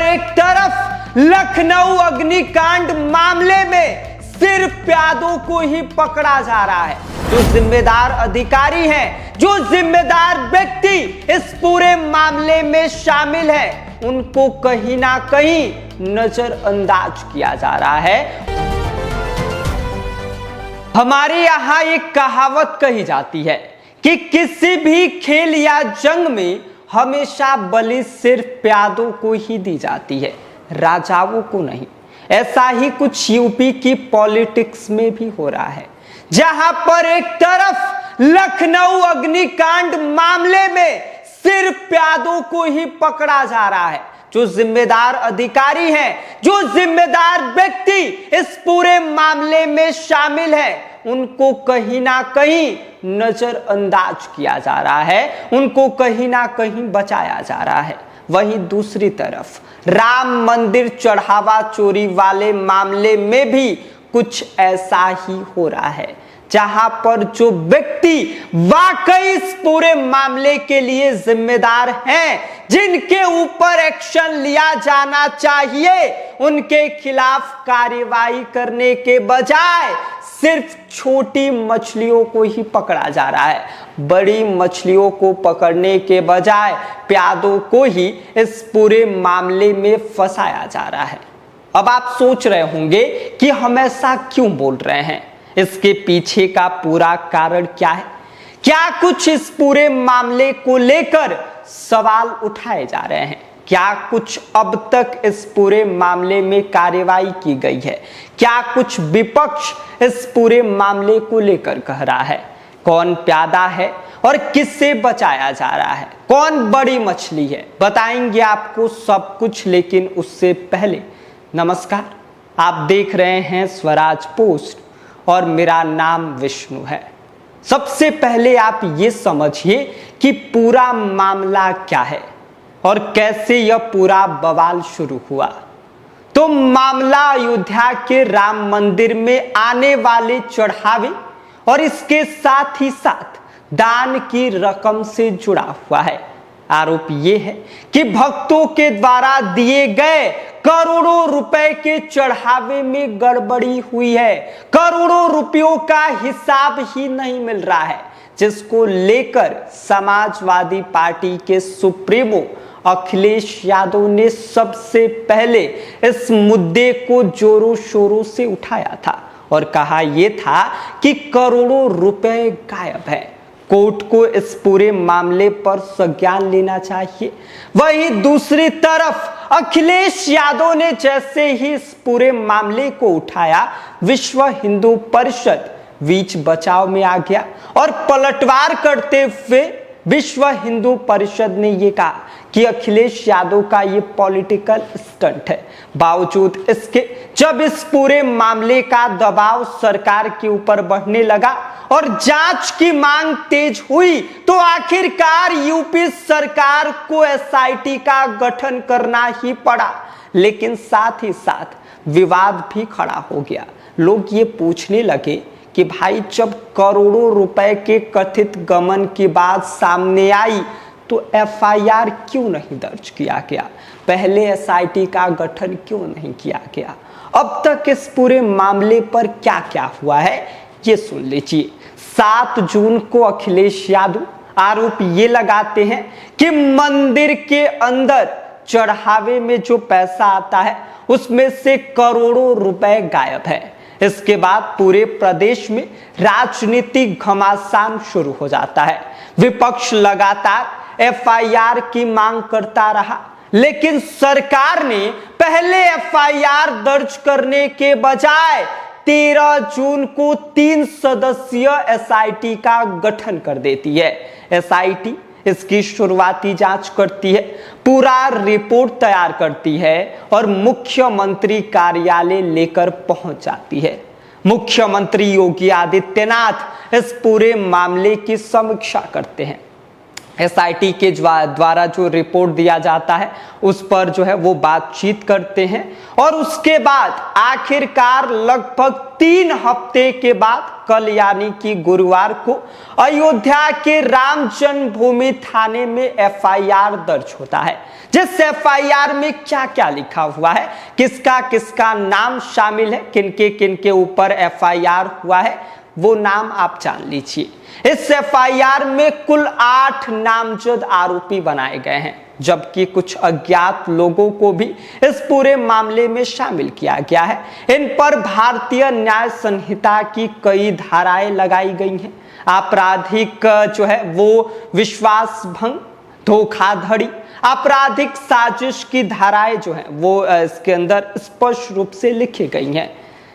एक तरफ लखनऊ अग्निकांड मामले में सिर्फ प्यादों को ही पकड़ा जा रहा है, जो जिम्मेदार अधिकारी हैं, जो जिम्मेदार व्यक्ति इस पूरे मामले में शामिल है, उनको कहीं ना कहीं नजरअंदाज किया जा रहा है। हमारे यहां एक कहावत कही जाती है कि किसी भी खेल या जंग में हमेशा बलि सिर्फ प्यादों को ही दी जाती है, राजाओं को नहीं। ऐसा ही कुछ यूपी की पॉलिटिक्स में भी हो रहा है, जहां पर एक तरफ लखनऊ अग्निकांड मामले में सिर्फ प्यादों को ही पकड़ा जा रहा है, जो जिम्मेदार अधिकारी हैं, जो जिम्मेदार व्यक्ति इस पूरे मामले में शामिल है, उनको कहीं ना कहीं नजरअंदाज किया जा रहा है, उनको कहीं ना कहीं बचाया जा रहा है। वहीं दूसरी तरफ राम मंदिर चढ़ावा चोरी वाले मामले में भी कुछ ऐसा ही हो रहा है, जहां पर जो व्यक्ति वाकई इस पूरे मामले के लिए जिम्मेदार हैं, जिनके ऊपर एक्शन लिया जाना चाहिए, उनके खिलाफ कार्रवाई करने के बजाय सिर्फ छोटी मछलियों को ही पकड़ा जा रहा है। बड़ी मछलियों को पकड़ने के बजाय प्यादों को ही इस पूरे मामले में फंसाया जा रहा है। अब आप सोच रहे होंगे कि हम ऐसा क्यों बोल रहे हैं, इसके पीछे का पूरा कारण क्या है, क्या कुछ इस पूरे मामले को लेकर सवाल उठाए जा रहे हैं, क्या कुछ अब तक इस पूरे मामले में कार्रवाई की गई है, क्या कुछ विपक्ष इस पूरे मामले को लेकर कह रहा है, कौन प्यादा है और किससे बचाया जा रहा है, कौन बड़ी मछली है, बताएंगे आपको सब कुछ। लेकिन उससे पहले नमस्कार, आप देख रहे हैं स्वराज पोस्ट और मेरा नाम विष्णु है। सबसे पहले आप ये समझिए कि पूरा मामला क्या है और कैसे यह पूरा बवाल शुरू हुआ। तो मामला अयोध्या के राम मंदिर में आने वाले चढ़ावे और इसके साथ ही साथ दान की रकम से जुड़ा हुआ है। आरोप यह है कि भक्तों के द्वारा दिए गए करोड़ों रुपए के चढ़ावे में गड़बड़ी हुई है, करोड़ों रुपयों का हिसाब ही नहीं मिल रहा है, जिसको लेकर समाजवादी पार्टी के सुप्रीमो अखिलेश यादव ने सबसे पहले इस मुद्दे को जोरों शोरों से उठाया था और कहा यह था कि करोड़ों रुपए गायब है, कोर्ट को इस पूरे मामले पर संज्ञान लेना चाहिए। वहीं दूसरी तरफ अखिलेश यादव ने जैसे ही इस पूरे मामले को उठाया, विश्व हिंदू परिषद बीच बचाव में आ गया और पलटवार करते हुए विश्व हिंदू परिषद ने यह कहा कि अखिलेश यादव का ये पॉलिटिकल स्टंट है। बावजूद इसके जब इस पूरे मामले का दबाव सरकार के ऊपर बढ़ने लगा और जांच की मांग तेज हुई, तो आखिरकार यूपी सरकार को एसआईटी का गठन करना ही पड़ा। लेकिन साथ ही साथ विवाद भी खड़ा हो गया। लोग ये पूछने लगे कि भाई, जब करोड़ों रुपए के कथित गमन की बात सामने आई तो एफआईआर क्यों नहीं दर्ज किया गया, पहले एसआईटी का गठन क्यों नहीं किया गया, अब तक इस पूरे मामले पर क्या क्या हुआ है ये सुन लीजिए। 7 जून को अखिलेश यादव आरोप ये लगाते हैं कि मंदिर के अंदर चढ़ावे में जो पैसा आता है उसमें से करोड़ों रुपए गायब है। इसके बाद पूरे प्रदेश में राजनीतिक घमासान शुरू हो जाता है। विपक्ष लगातार एफआईआर की मांग करता रहा, लेकिन सरकार ने पहले एफआईआर दर्ज करने के बजाय 13 जून को 3 सदस्यीय एसआईटी का गठन कर देती है। एसआईटी इसकी शुरुआती जांच करती है, पूरा रिपोर्ट तैयार करती है और मुख्यमंत्री कार्यालय लेकर पहुंच जाती है। मुख्यमंत्री योगी आदित्यनाथ इस पूरे मामले की समीक्षा करते हैं। एसआईटी के द्वारा जो रिपोर्ट दिया जाता है उस पर जो है वो बातचीत करते हैं और उसके बाद आखिरकार लगभग 3 हफ्ते के बाद कल यानी कि गुरुवार को अयोध्या के राम जन्मभूमि थाने में एफआईआर दर्ज होता है। जिस एफआईआर में क्या क्या लिखा हुआ है, किसका किसका नाम शामिल है, किनके किनके ऊपर एफआईआर हुआ है, वो नाम आप जान लीजिए। इस एफआईआर में कुल 8 नामजद आरोपी बनाए गए हैं, जबकि कुछ अज्ञात लोगों को भी इस पूरे मामले में शामिल किया गया है। इन पर भारतीय न्याय संहिता की कई धाराएं लगाई गई हैं। आपराधिक जो है वो विश्वास भंग, धोखाधड़ी, आपराधिक साजिश की धाराएं जो है वो इसके अंदर स्पष्ट रूप से लिखी गई हैं।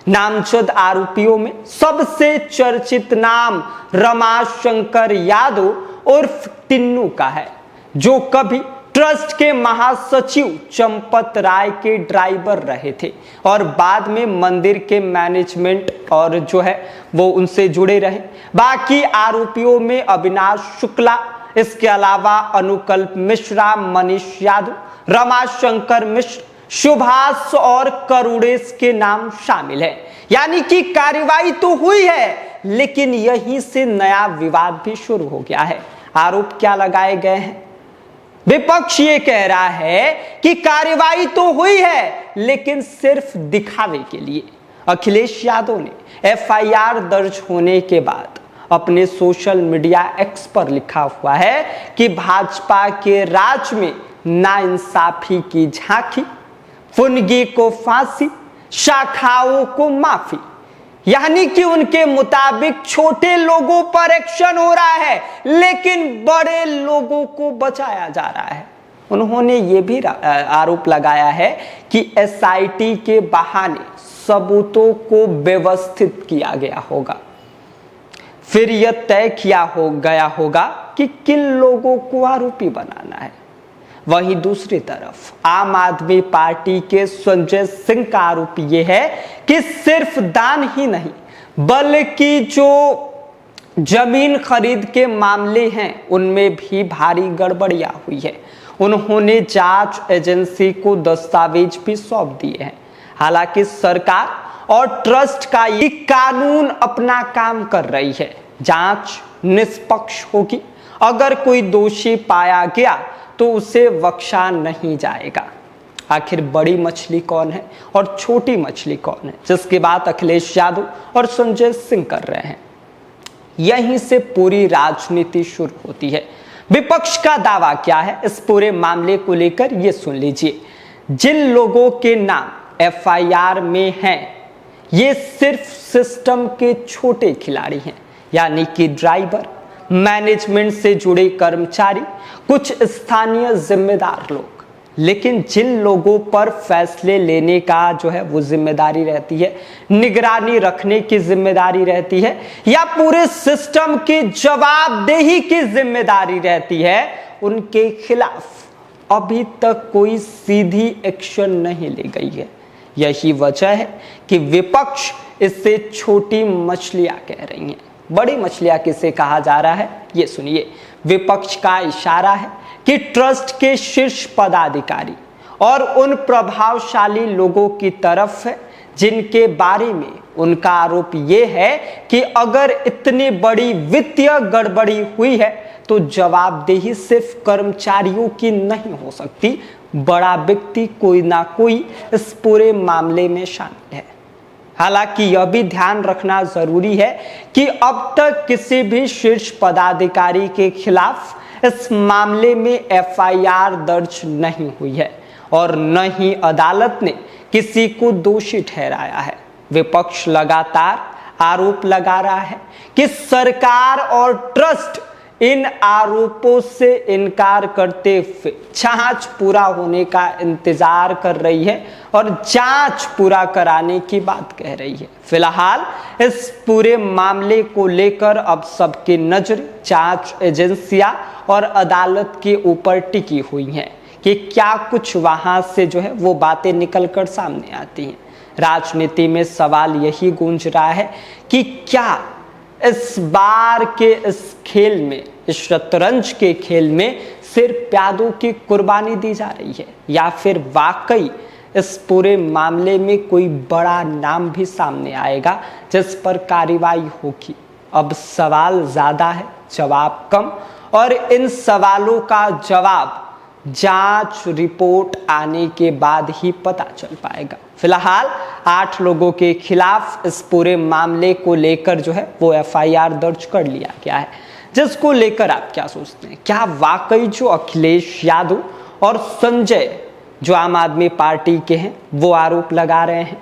नामजद आरोपियों में सबसे चर्चित नाम रमाशंकर यादव उर्फ टिन्नू का है, जो कभी ट्रस्ट के महासचिव चंपत राय के ड्राइवर रहे थे और बाद में मंदिर के मैनेजमेंट और जो है वो उनसे जुड़े रहे। बाकी आरोपियों में अविनाश शुक्ला, इसके अलावा अनुकल्प मिश्रा, मनीष यादव, रमाशंकर मिश्र, सुभाष और करुणेश के नाम शामिल है। यानी कि कार्रवाई तो हुई है, लेकिन यहीं से नया विवाद भी शुरू हो गया है। आरोप क्या लगाए गए हैं? विपक्ष ये कह रहा है कि कार्रवाई तो हुई है, लेकिन सिर्फ दिखावे के लिए। अखिलेश यादव ने एफआईआर दर्ज होने के बाद अपने सोशल मीडिया एक्स पर लिखा हुआ है कि भाजपा के राज में नाइंसाफी की झांकी, फुनगी को फांसी, शाखाओं को माफी। यानी कि उनके मुताबिक छोटे लोगों पर एक्शन हो रहा है, लेकिन बड़े लोगों को बचाया जा रहा है। उन्होंने ये भी आरोप लगाया है कि एसआईटी के बहाने सबूतों को व्यवस्थित किया गया होगा, फिर यह तय किया हो गया होगा कि किन लोगों को आरोपी बनाना है। वहीं दूसरी तरफ आम आदमी पार्टी के संजय सिंह का आरोप यह है कि सिर्फ दान ही नहीं, बल्कि जो जमीन खरीद के मामले हैं उनमें भी भारी गड़बड़ियां हुई है। उन्होंने जांच एजेंसी को दस्तावेज भी सौंप दिए हैं। हालांकि सरकार और ट्रस्ट का ये कानून अपना काम कर रही है। जांच निष्पक्ष होगी, अगर कोई दोषी पाया गया तो उसे बख्शा नहीं जाएगा। आखिर बड़ी मछली कौन है और छोटी मछली कौन है, जिसकी बात अखिलेश यादव और संजय सिंह कर रहे हैं। यहीं से पूरी राजनीति शुरू होती है। विपक्ष का दावा क्या है इस पूरे मामले को लेकर, ये सुन लीजिए। जिन लोगों के नाम एफआईआर में हैं, ये सिर्फ सिस्टम के छोटे खिलाड़ी हैं, यानी कि ड्राइवर, मैनेजमेंट से जुड़े कर्मचारी, कुछ स्थानीय जिम्मेदार लोग। लेकिन जिन लोगों पर फैसले लेने का जो है वो जिम्मेदारी रहती है, निगरानी रखने की जिम्मेदारी रहती है, या पूरे सिस्टम की जवाबदेही की जिम्मेदारी रहती है, उनके खिलाफ अभी तक कोई सीधी एक्शन नहीं ली गई है। यही वजह है कि विपक्ष इससे छोटी मछलियां कह रही हैं। बड़ी मछलियां किसे कहा जा रहा है, ये सुनिए। विपक्ष का इशारा है कि ट्रस्ट के शीर्ष पदाधिकारी और उन प्रभावशाली लोगों की तरफ है जिनके बारे में उनका आरोप ये है कि अगर इतनी बड़ी वित्तीय गड़बड़ी हुई है तो जवाबदेही सिर्फ कर्मचारियों की नहीं हो सकती, बड़ा व्यक्ति कोई ना कोई इस पूरे मामले में शामिल है। हालांकि यह भी ध्यान रखना जरूरी है कि अब तक किसी भी शीर्ष पदाधिकारी के खिलाफ इस मामले में एफआईआर दर्ज नहीं हुई है और न ही अदालत ने किसी को दोषी ठहराया है। विपक्ष लगातार आरोप लगा रहा है कि सरकार और ट्रस्ट इन आरोपों से इनकार करते हुए जांच पूरा होने का इंतजार कर रही है और जांच पूरा कराने की बात कह रही है। फिलहाल इस पूरे मामले को लेकर अब सबकी नजर जांच एजेंसियां और अदालत के ऊपर टिकी हुई हैं कि क्या कुछ वहां से जो है वो बातें निकलकर सामने आती हैं। राजनीति में सवाल यही गूंज रहा है कि क्या इस बार के इस खेल में इस शतरंज के खेल में सिर्फ प्यादों की कुर्बानी दी जा रही है, या फिर वाकई इस पूरे मामले में कोई बड़ा नाम भी सामने आएगा जिस पर कार्रवाई होगी? अब सवाल ज्यादा है, जवाब कम, और इन सवालों का जवाब जांच रिपोर्ट आने के बाद ही पता चल पाएगा। फिलहाल 8 लोगों के खिलाफ इस पूरे मामले को लेकर जो है वो एफआईआर दर्ज कर लिया गया है, जिसको लेकर आप क्या सोचते हैं? क्या वाकई जो अखिलेश यादव और संजय जो आम आदमी पार्टी के हैं वो आरोप लगा रहे हैं,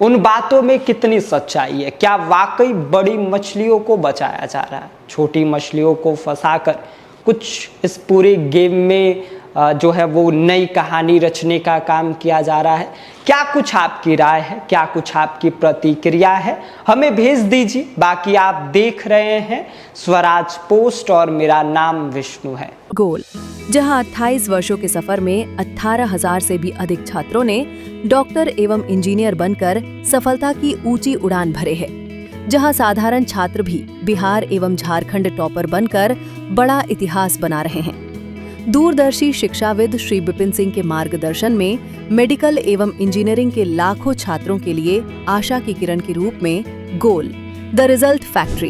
उन बातों में कितनी सच्चाई है? क्या वाकई बड़ी मछलियों को बचाया जा रहा है, छोटी मछलियों को फंसाकर कुछ इस पूरे गेम में जो है वो नई कहानी रचने का काम किया जा रहा है? क्या कुछ आपकी राय है, क्या कुछ आपकी प्रतिक्रिया है, हमें भेज दीजिए। बाकी आप देख रहे हैं स्वराज पोस्ट और मेरा नाम विष्णु है। गोल, जहां 28 वर्षों के सफर में 18,000 से भी अधिक छात्रों ने डॉक्टर एवं इंजीनियर बनकर सफलता की ऊंची उड़ान भरे है, जहां साधारण छात्र भी बिहार एवं झारखंड टॉपर बनकर बड़ा इतिहास बना रहे हैं। दूरदर्शी शिक्षाविद श्री विपिन सिंह के मार्गदर्शन में मेडिकल एवं इंजीनियरिंग के लाखों छात्रों के लिए आशा की किरण के रूप में गोल, द रिजल्ट फैक्ट्री